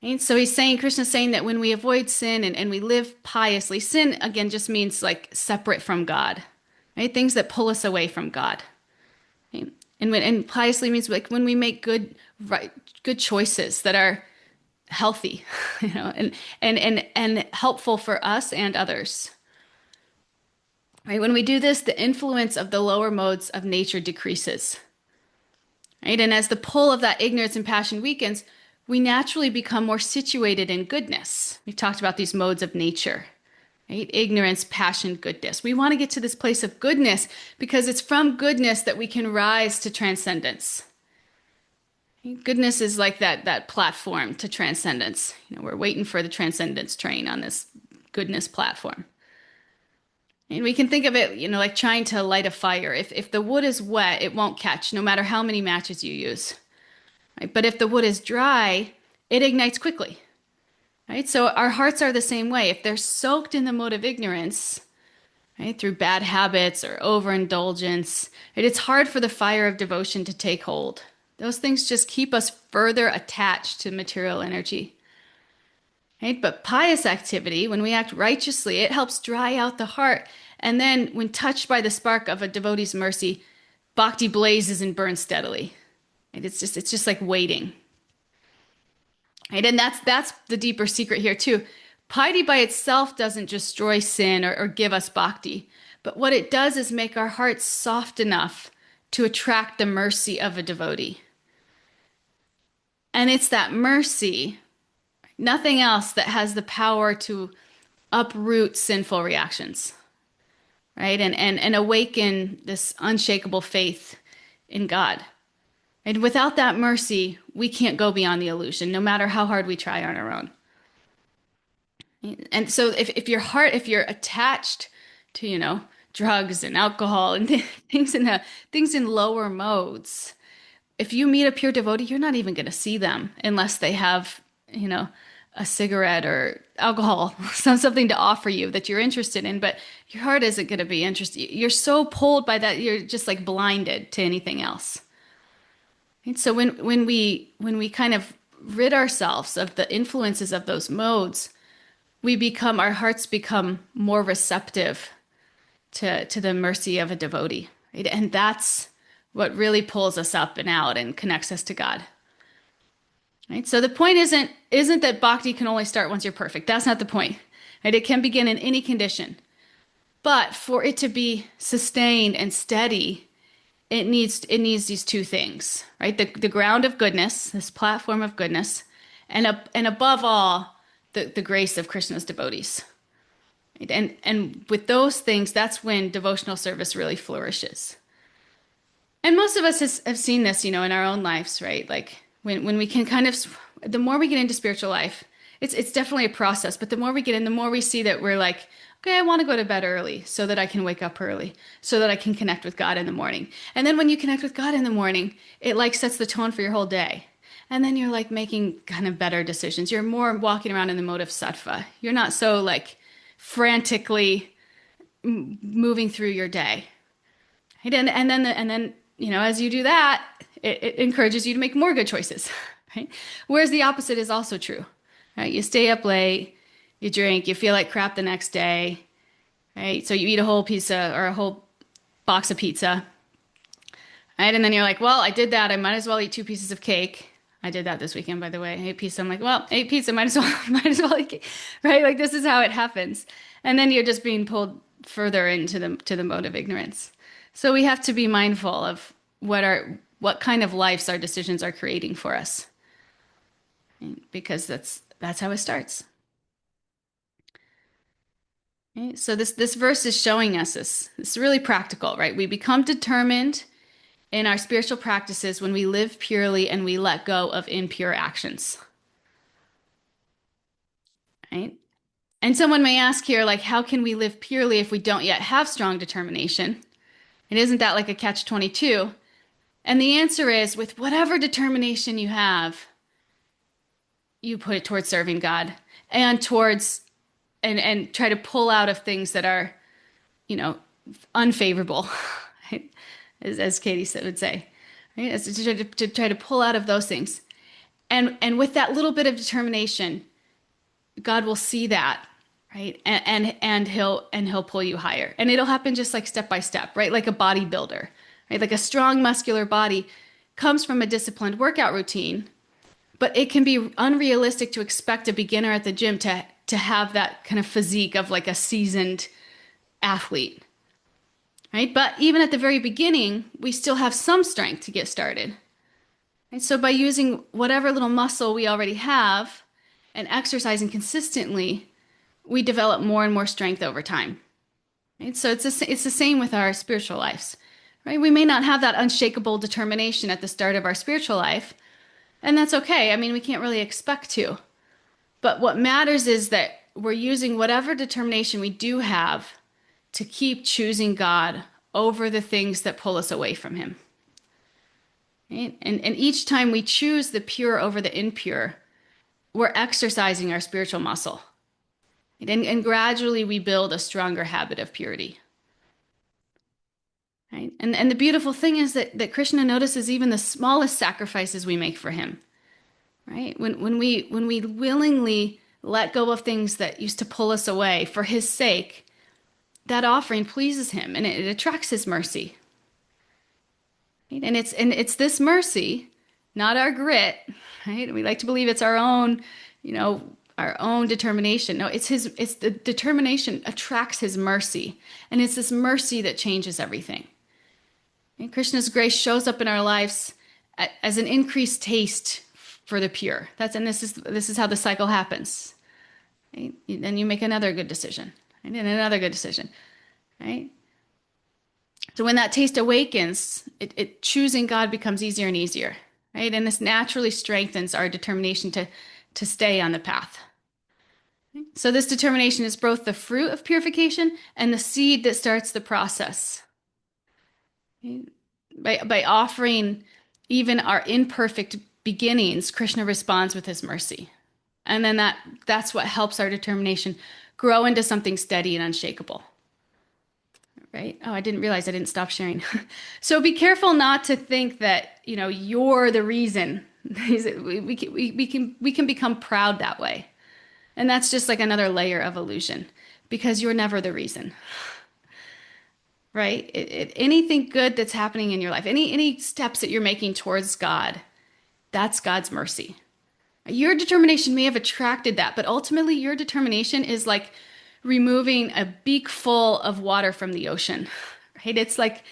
Right? So Krishna's saying that when we avoid sin and we live piously, sin again just means like separate from God, right? Things that pull us away from God. Right? And piously means like when we make good choices that are healthy, and helpful for us and others. Right? When we do this, the influence of the lower modes of nature decreases. Right? And as the pull of that ignorance and passion weakens, we naturally become more situated in goodness. We've talked about these modes of nature, right? Ignorance, passion, goodness. We want to get to this place of goodness because it's from goodness that we can rise to transcendence. Goodness is like that platform to transcendence. We're waiting for the transcendence train on this goodness platform. And we can think of it, like trying to light a fire. If the wood is wet, it won't catch, no matter how many matches you use. Right? But if the wood is dry, it ignites quickly. Right? So our hearts are the same way. If they're soaked in the mode of ignorance, right, through bad habits or overindulgence, it's hard for the fire of devotion to take hold. Those things just keep us further attached to material energy. Right? But pious activity, when we act righteously, it helps dry out the heart. And then when touched by the spark of a devotee's mercy, bhakti blazes and burns steadily. Right? It's just like waiting. Right? And that's the deeper secret here too. Piety by itself doesn't destroy sin or give us bhakti, but what it does is make our hearts soft enough to attract the mercy of a devotee. And it's that mercy, nothing else, that has the power to uproot sinful reactions, right? And awaken this unshakable faith in God. And without that mercy, we can't go beyond the illusion, no matter how hard we try on our own. And so if you're attached to, drugs and alcohol and things in lower modes, if you meet a pure devotee, you're not even going to see them unless they have, a cigarette or alcohol, something to offer you that you're interested in, but your heart isn't going to be interested. You're so pulled by that, you're just like blinded to anything else. And so when we kind of rid ourselves of the influences of those modes, our hearts become more receptive to the mercy of a devotee, right? And that's what really pulls us up and out and connects us to God. Right? So the point isn't that bhakti can only start once you're perfect. That's not the point. Right? It can begin in any condition. But for it to be sustained and steady, it needs these two things, right? The ground of goodness, this platform of goodness, and above all, the grace of Krishna's devotees. Right? And with those things, that's when devotional service really flourishes. And most of us have seen this, in our own lives, right? Like when we can the more we get into spiritual life, it's definitely a process, but the more we get in, the more we see that we're like, okay, I want to go to bed early so that I can wake up early, so that I can connect with God in the morning. And then when you connect with God in the morning, it like sets the tone for your whole day. And then you're like making kind of better decisions. You're more walking around in the mode of sattva. You're not so like frantically moving through your day. Right? And then as you do that, it encourages you to make more good choices. Right? Whereas the opposite is also true. Right? You stay up late, you drink, you feel like crap the next day. Right? So you eat a whole pizza or a whole box of pizza. Right? And then you're like, well, I did that. I might as well eat 2 pieces of cake. I did that this weekend, by the way. I ate pizza. I'm like, well, I ate pizza. Might as well eat cake. Right? Like this is how it happens. And then you're just being pulled further into the mode of ignorance. So we have to be mindful of what kind of lives our decisions are creating for us. Because that's how it starts. Okay? So this verse is showing us this. It's really practical, right? We become determined in our spiritual practices when we live purely and we let go of impure actions. Right? And someone may ask here, like, how can we live purely if we don't yet have strong determination? And isn't that like a catch-22? And the answer is, with whatever determination you have, you put it towards serving God and towards and try to pull out of things that are, unfavorable, right? As Katie would say, right? As to try to pull out of those things. And with that little bit of determination, God will see that, right? And he'll pull you higher. And it'll happen just like step by step, right? Like a bodybuilder, right? Like a strong muscular body comes from a disciplined workout routine, but it can be unrealistic to expect a beginner at the gym to have that kind of physique of like a seasoned athlete, right? But even at the very beginning, we still have some strength to get started. Right? So by using whatever little muscle we already have and exercising consistently, we develop more and more strength over time. Right? So it's the same with our spiritual lives. Right? We may not have that unshakable determination at the start of our spiritual life, and that's okay. I mean, we can't really expect to. But what matters is that we're using whatever determination we do have to keep choosing God over the things that pull us away from Him. Right? And each time we choose the pure over the impure, we're exercising our spiritual muscle. And gradually we build a stronger habit of purity. Right? And the beautiful thing is that Krishna notices even the smallest sacrifices we make for him. Right? When we willingly let go of things that used to pull us away for his sake, that offering pleases him and it attracts his mercy. Right? And it's this mercy, not our grit, right? We like to believe it's our own, our own determination. No, it's the determination attracts his mercy. And it's this mercy that changes everything. And Krishna's grace shows up in our lives as an increased taste for the pure. This is how the cycle happens. Right? Then you make another good decision, right? And another good decision, right? So when that taste awakens, it choosing God becomes easier and easier, right? And this naturally strengthens our determination to stay on the path. So this determination is both the fruit of purification and the seed that starts the process. By offering even our imperfect beginnings, Krishna responds with his mercy. And then that's what helps our determination grow into something steady and unshakable. Right? Oh, I didn't realize I didn't stop sharing. So be careful not to think that, you're the reason. We can become proud that way. And that's just like another layer of illusion because you're never the reason. Right? Anything good that's happening in your life, any steps that you're making towards God, that's God's mercy. Your determination may have attracted that, but ultimately your determination is like removing a beak full of water from the ocean. Right? It's like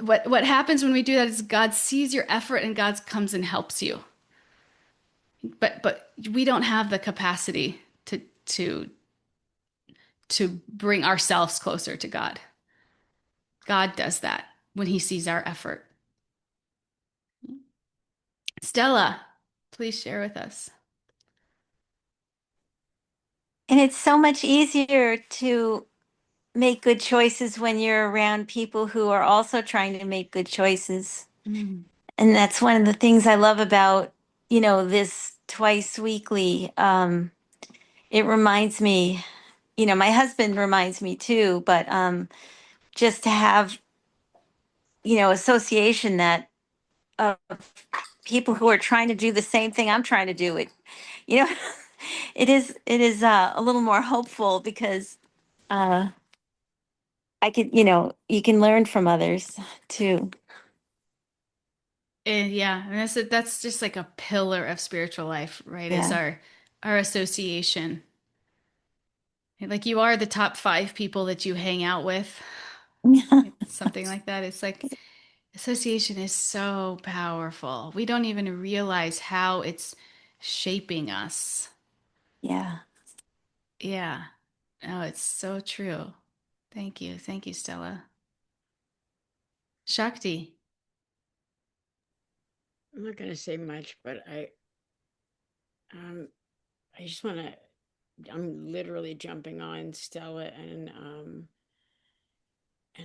what happens when we do that is God sees your effort and God comes and helps you. But we don't have the capacity to bring ourselves closer to God. God does that when he sees our effort. Stella, please share with us. And it's so much easier to make good choices when you're around people who are also trying to make good choices. Mm. And that's one of the things I love about, this twice weekly. It reminds me, my husband reminds me too, but just to have, association that of people who are trying to do the same thing I'm trying to do. You know, it is a little more hopeful because uh, I could, you can learn from others too. And yeah, and that's just like a pillar of spiritual life, right? Is Yeah. our association. Like you are the top 5 people that you hang out with. It's something like that. It's like association is so powerful. We don't even realize how it's shaping us. Yeah. Yeah. Oh, it's so true. Thank you. Thank you, Stella. Shakti. I'm not going to say much, but um, I just want to. I'm literally jumping on Stella and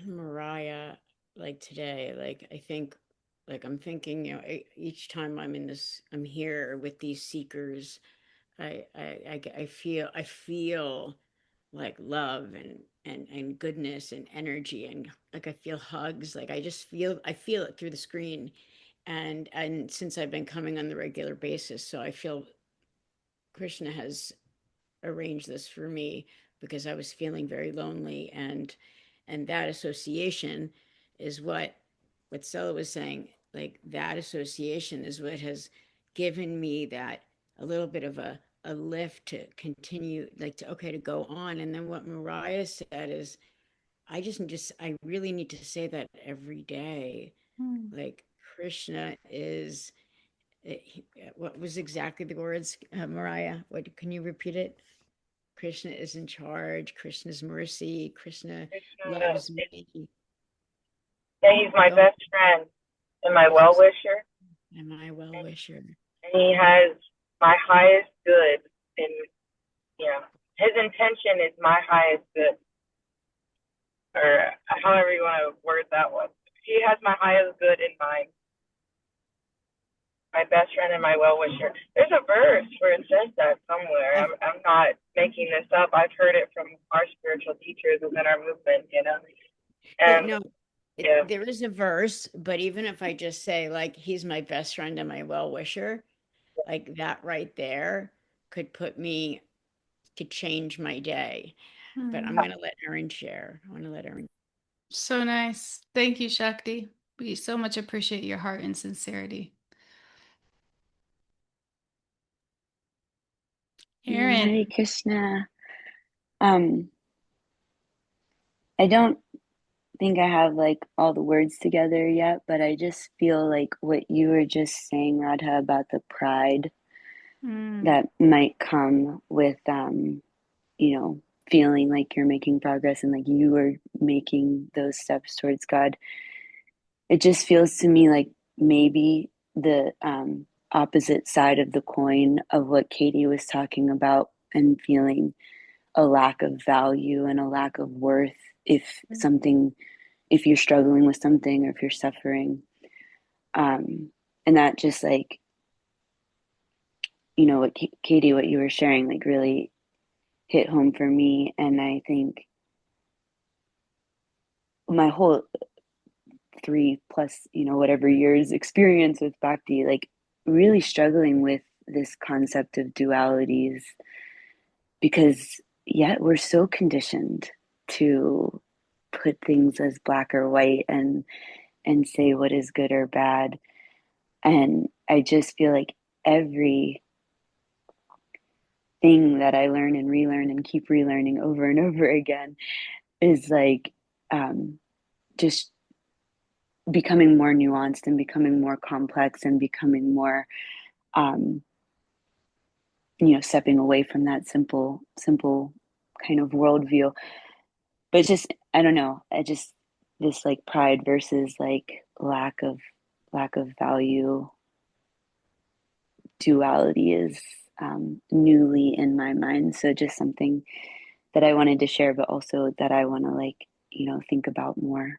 Mariah like today. Like I think, like I'm thinking, each time I'm here with these seekers. I feel like love and goodness and energy and like I feel hugs. Like I feel it through the screen, And since I've been coming on the regular basis, so I feel Krishna has arranged this for me because I was feeling very lonely, and that association is what Stella was saying, like that association is what has given me that a little bit of a lift to continue, like to okay to go on. And then what Mariah said is I really need to say that every day. Hmm. Like Krishna is what was exactly the words, Mariah? What can you repeat it? Krishna is in charge. Krishna's mercy. Krishna Krishna loves is, me. and he's my Go. best friend and my He's well wisher, my well wisher. and he has my highest good. And you know, his intention is my highest good, or however you want to word that one. He has my highest good in mind, my best friend and my well wisher. There's a verse where it says that somewhere. I've, I'm not making this up. I've heard it from our spiritual teachers within our movement, you know. but And no, yeah, there is a verse. But even if I just say like he's my best friend and my well wisher, like that right there could change my day. But I'm Hmm. gonna let Erin share. I want to let Erin. So nice. Thank you, Shakti. We so much appreciate your heart and sincerity. Aaron. Hare Krishna. Um, I don't think I have like all the words together yet, but I just feel like what you were just saying, Radha, about the pride Mm. that might come with, you know, feeling like you're making progress and like you are making those steps towards God. It just feels to me like maybe the opposite side of the coin of what Katie was talking about and feeling a lack of value and a lack of worth if something, if you're struggling with something or if you're suffering. And that just like, you know, what Katie, what you were sharing, like really hit home for me. And I think my whole 3 plus, you know, whatever years experience with Bhakti, like really struggling with this concept of dualities because yet we're so conditioned to put things as black or white and say what is good or bad. And I just feel like every thing that I learn and relearn and keep relearning over and over again is like just becoming more nuanced and becoming more complex and becoming more um, you know, stepping away from that simple kind of worldview. But just I don't know, I just this like pride versus like lack of value duality is newly in my mind. So just something that I wanted to share, but also that I want to like, you know, think about more.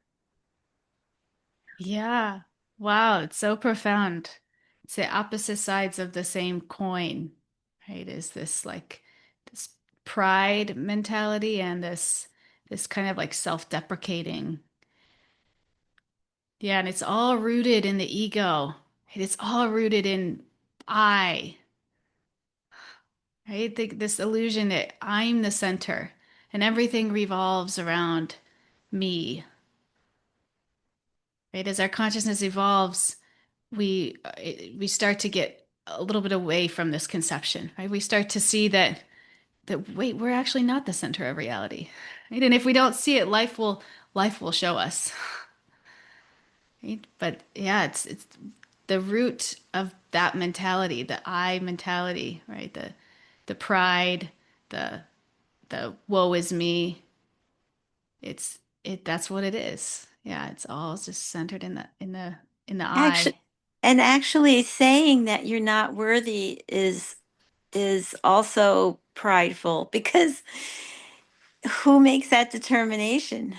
Yeah. Wow, it's so profound. It's the opposite sides of the same coin, right? Is this like this pride mentality and this kind of like self-deprecating. Yeah, and it's all rooted in the ego. Right? It's all rooted in I, right? This illusion that I'm the center and everything revolves around me, right? As our consciousness evolves, we start to get a little bit away from this conception, right? We start to see that wait, we're actually not the center of reality, right? And if we don't see it, life will show us, right? But yeah, it's the root of that mentality, the I mentality, right? The pride, the the woe is me. That's what it is. Yeah, it's all just centered in the Actually, I. and actually saying that you're not worthy is also prideful because who makes that determination?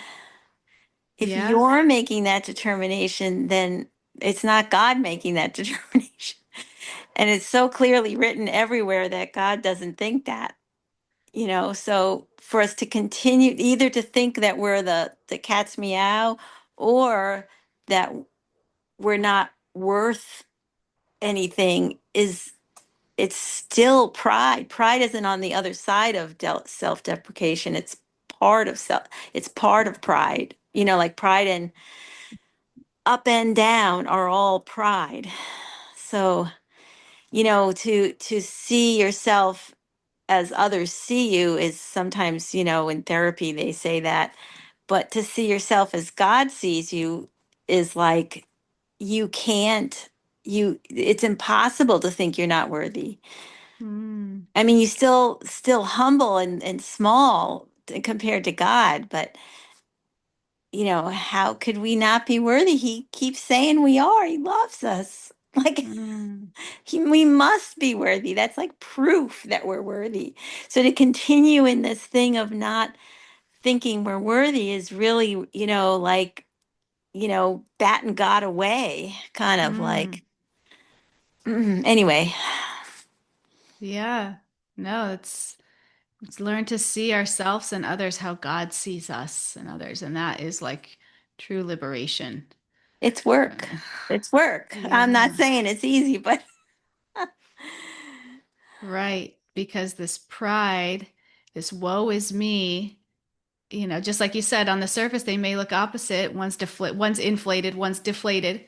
If Yeah. you're making that determination, then it's not God making that determination. And it's so clearly written everywhere that God doesn't think that, you know. So for us to continue either to think that we're the cat's meow or that we're not worth anything is it's still pride. Pride isn't on the other side of self-deprecation. It's part of self. It's part of pride. Like pride and up and down are all pride. So, to see yourself as others see you is sometimes, in therapy they say that, but to see yourself as God sees you is like you can't it's impossible to think you're not worthy. Mm, I mean, you still humble and small compared to God, but how could we not be worthy? He keeps saying we are. He loves us. Like mm, we must be worthy. That's like proof that we're worthy. So to continue in this thing of not thinking we're worthy is really, like, batting God away, kind of mm. like. Anyway, Yeah. No, it's learn to see ourselves and others how God sees us and others, and that is like true liberation. it's work. Uh, It's work. I'm not yeah. saying it's easy, but Right. Because this pride, this woe is me, just like you said, on the surface they may look opposite. One's inflated, one's deflated,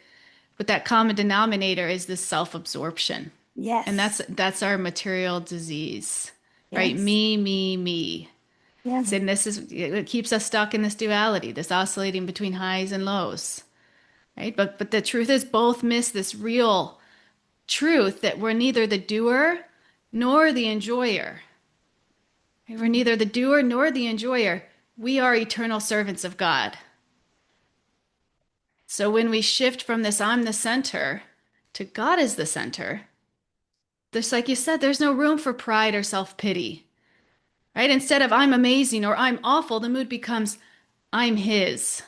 but that common denominator is this self-absorption. And yes, that's our material disease, right? yes, Me, me, me. yes, And this is it keeps us stuck in this duality, this oscillating between highs and lows, right? But the truth is both miss this real truth that we're neither the doer nor the enjoyer. We're neither the doer nor the enjoyer. We are eternal servants of God. So when we shift from this I'm the center to God is the center, just like you said, there's no room for pride or self-pity, right? Instead of I'm amazing or I'm awful, the mood becomes I'm His.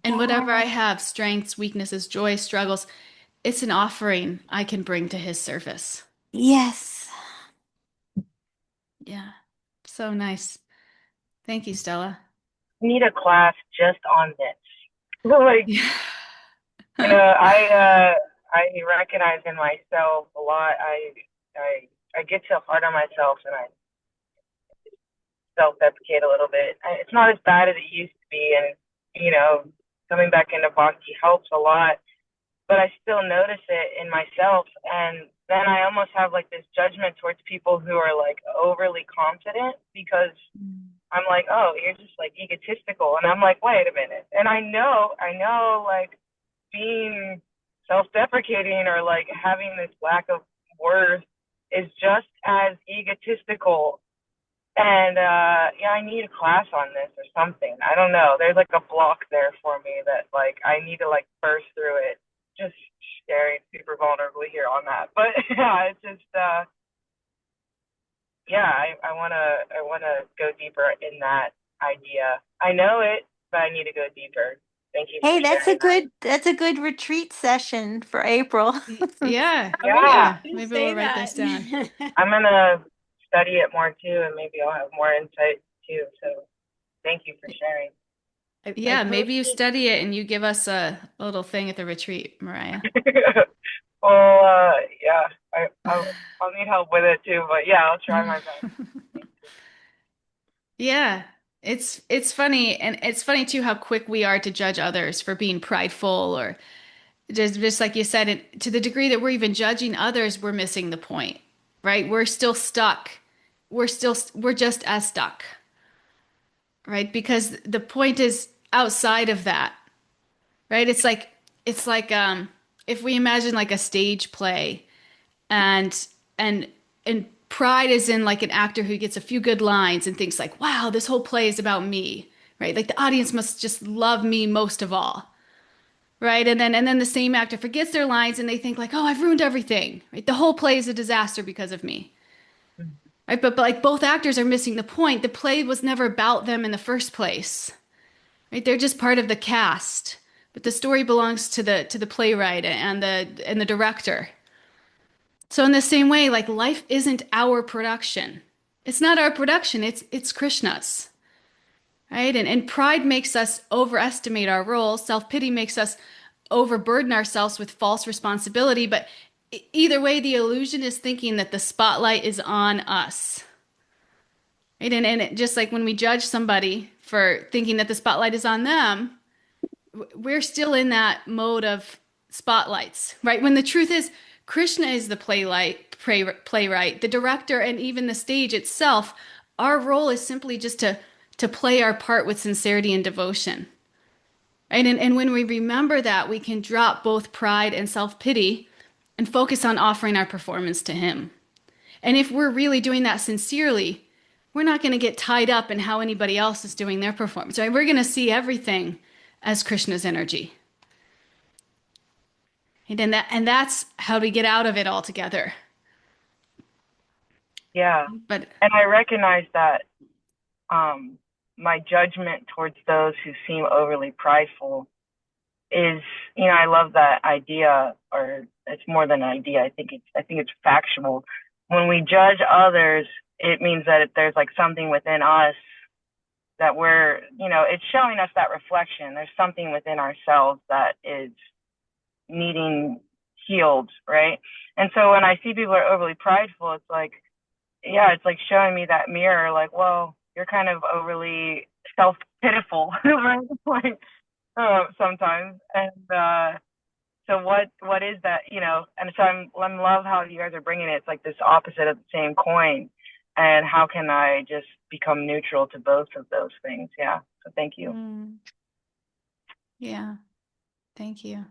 And whatever I yes, have, strengths, weaknesses, joys, struggles, it's an offering I can bring to His service. yes. Yeah. So nice. Thank you, Stella. I need a class just on this. Like, Yeah. I recognize in myself a lot. I get so hard on myself, and I self-deprecate a little bit. It's not as bad as it used to be, and you know, coming back into bhakti helps a lot. But I still notice it in myself, and then I almost have like this judgment towards people who are like overly confident because I'm like, oh, you're just like egotistical, and I'm like, wait a minute, and I know, like being self-deprecating or like having this lack of worth is just as egotistical. And yeah, I need a class on this or something. I don't know. There's like a block there for me that like I need to like burst through it. Just sharing super vulnerably here on that. But yeah, it's just yeah, I wanna go deeper in that idea. I know it, but I need to go deeper. Thank you for Hey, sharing that. that's a good retreat session for April. Yeah. I'm gonna, Yeah, Yeah. I'm gonna Maybe we'll say write that. this down. I'm gonna study it more too, and maybe I'll have more insight too. So thank you for sharing. I Yeah. Maybe you posted. study it and you give us a little thing at the retreat, Mariah. Well, yeah, I'll need help with it too, but yeah, I'll try my best. Thank you. Yeah. It's funny, and it's funny too how quick we are to judge others for being prideful or just like you said, to the degree that we're even judging others, we're missing the point, right? We're still stuck. We're just as stuck, right? Because the point is outside of that, right? It's like if we imagine like a stage play and and and pride is in like an actor who gets a few good lines and thinks like, wow, this whole play is about me, right? Like the audience must just love me most of all. Right. And then the same actor forgets their lines and they think like, oh, I've ruined everything. Right. The whole play is a disaster because of me. Right. But like both actors are missing the point. The play was never about them in the first place. Right. They're just part of the cast. But the story belongs to the playwright and the director. So in the same way, like life isn't our production. It's not our production, it's Krishna's. Right? And pride makes us overestimate our role. Self-pity makes us overburden ourselves with false responsibility. But either way, the illusion is thinking that the spotlight is on us. Right? And just like when we judge somebody for thinking that the spotlight is on them, we're still in that mode of spotlights, right? When the truth is, Krishna is the playwright, the director, and even the stage itself. Our role is simply just to play our part with sincerity and devotion. Right? And when we remember that, we can drop both pride and self-pity and focus on offering our performance to him. And if we're really doing that sincerely, we're not going to get tied up in how anybody else is doing their performance, right? We're going to see everything as Krishna's energy. And that's how we get out of it altogether. Yeah. But And I recognize that my judgment towards those who seem overly prideful is, I love that idea, or it's more than an idea. I think it's factual. When we judge others, it means that there's like something within us that it's showing us that reflection. There's something within ourselves that is needing healed, right? And so when I see people are overly prideful, it's like, yeah, it's like showing me that mirror, like, well, you're kind of overly self-pitiful, right? Like, sometimes. And so what is that, and so I'm love how you guys are bringing it. It's like this opposite of the same coin. And how can I just become neutral to both of those things? Yeah. So thank you. Yeah, thank you.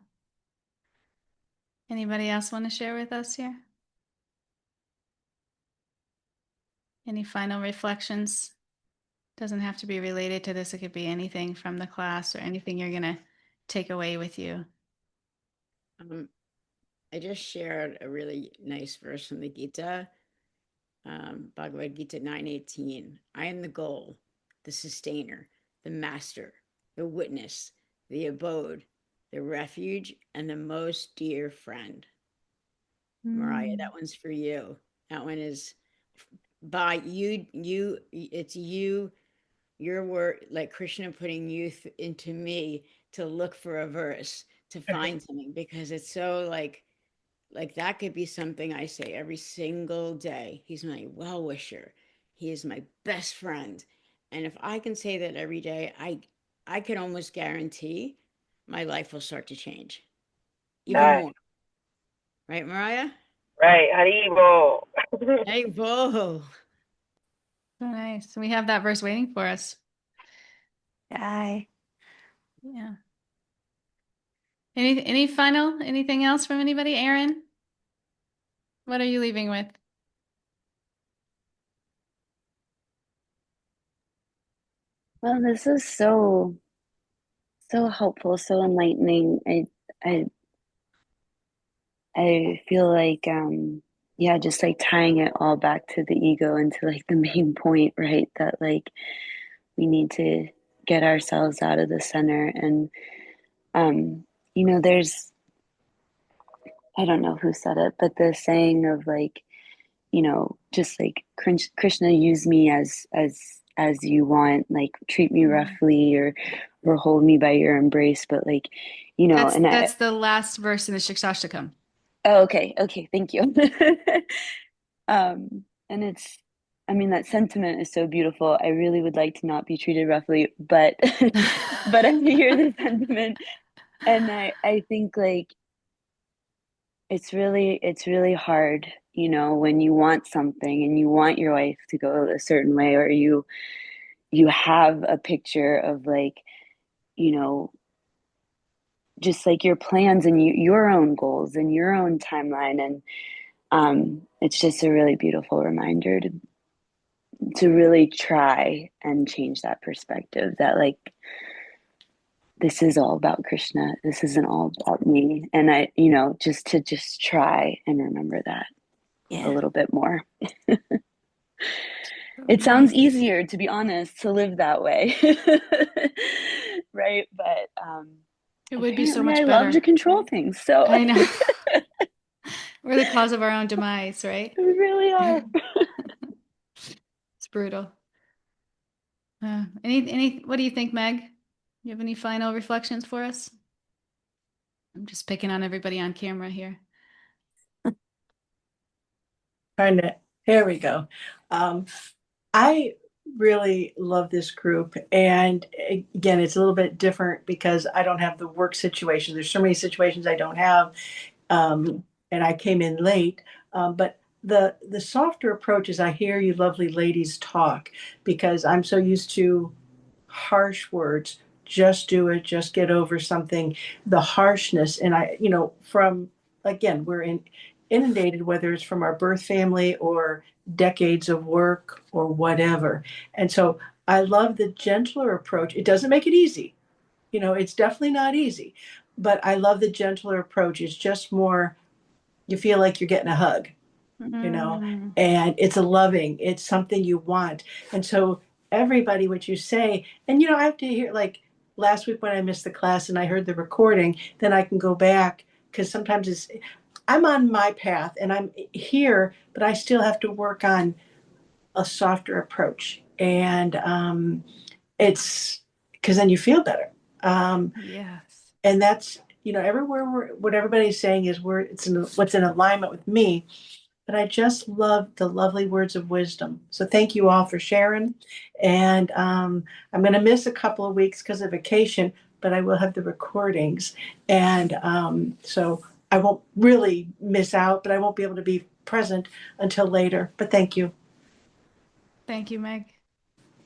Anybody else want to share with us here? Any final reflections? Doesn't have to be related to this. It could be anything from the class or anything you're going to take away with you. I just shared a really nice verse from the Gita, Bhagavad Gita 9:18. I am the goal, the sustainer, the master, the witness, the abode, the refuge, and the most dear friend. Mariah, that one's for you. That one is by you, it's you, your word, like Krishna putting youth into me to look for a verse, to find something, because it's so like that could be something I say every single day. He's my well-wisher. He is my best friend. And if I can say that every day, I can almost guarantee my life will start to change even Nice. more. Right, Mariah? Right. Haribo. Hey, whoa. So nice. We have that verse waiting for us. Bye. Yeah. Anything else from anybody? Aaron, what are you leaving with? Well, this is so helpful, so enlightening. I I feel like yeah, just like tying it all back to the ego and to like the main point, right? That like we need to get ourselves out of the center. And there's, I don't know who said it, but the saying of like, just like Krishna, use me as you want, like treat me roughly or hold me by your embrace, but like, and That's the last verse in the Shikshashtakam. oh, okay, thank you. And it's, I mean, that sentiment is so beautiful. I really would like to not be treated roughly, but but I hear the sentiment, and I think like it's really hard, when you want something and you want your life to go a certain way, or you have a picture of like, you know, just like your plans and your own goals and your own timeline. And it's just a really beautiful reminder to really try and change that perspective, that like this is all about Krishna. This isn't all about me. And just try and remember that a little bit more. It sounds easier, to be honest, to live that way. Right? But It would be so apparently much I love better. to control things. So I know. We're the cause of our own demise, right? we really are. It's brutal. What do you think, Meg? You have any final reflections for us? I'm just picking on everybody on camera here. Here we go. I really love this group. And again, it's a little bit different because I don't have the work situation. There's so many situations I don't have. And I came in late. But the softer approach is I hear you lovely ladies talk because I'm so used to harsh words. Just do it, just get over something, the harshness. And from again, inundated, whether it's from our birth family or decades of work or whatever. And so I love the gentler approach. It doesn't make it easy. It's definitely not easy, but I love the gentler approach. It's just more, you feel like you're getting a hug, Mm. and it's something you want. And so everybody, what you say, and I have to hear, like last week when I missed the class and I heard the recording, then I can go back because sometimes I'm on my path and I'm here, but I still have to work on a softer approach. And it's because then you feel better. Yes. And that's, everywhere what everybody's saying is what's in alignment with me. But I just love the lovely words of wisdom. So thank you all for sharing. And I'm going to miss a couple of weeks because of vacation, but I will have the recordings. And so I won't really miss out, but I won't be able to be present until later. But thank you. Thank you, Meg.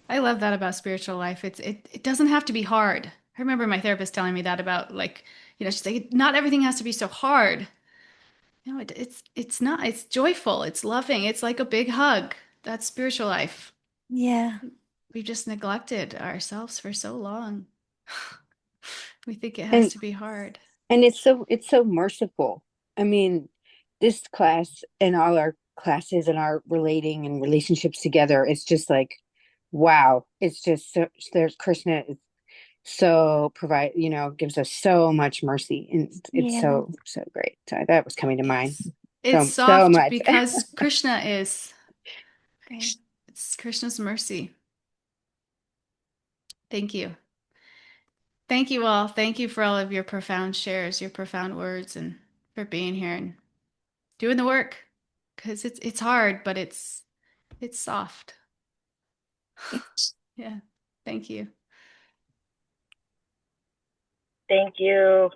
I love that about spiritual life. It doesn't have to be hard. I remember my therapist telling me that about like, she's like, not everything has to be so hard. No, it's not. It's joyful. It's loving. It's like a big hug. That's spiritual life. Yeah. We've just neglected ourselves for so long. We think it has And to be hard. it's so merciful. I mean, this class and all our classes and our relating and relationships together, it's just like, wow. It's just so there's Krishna is so gives us so much mercy, and it's Yeah. so great. So that was coming to mind It's so soft much. because Krishna is, right? It's Krishna's mercy. Thank you. Thank you all. Thank you for all of your profound shares, your profound words, and for being here and doing the work. Because it's hard, but it's soft. Yeah. Thank you. Thank you.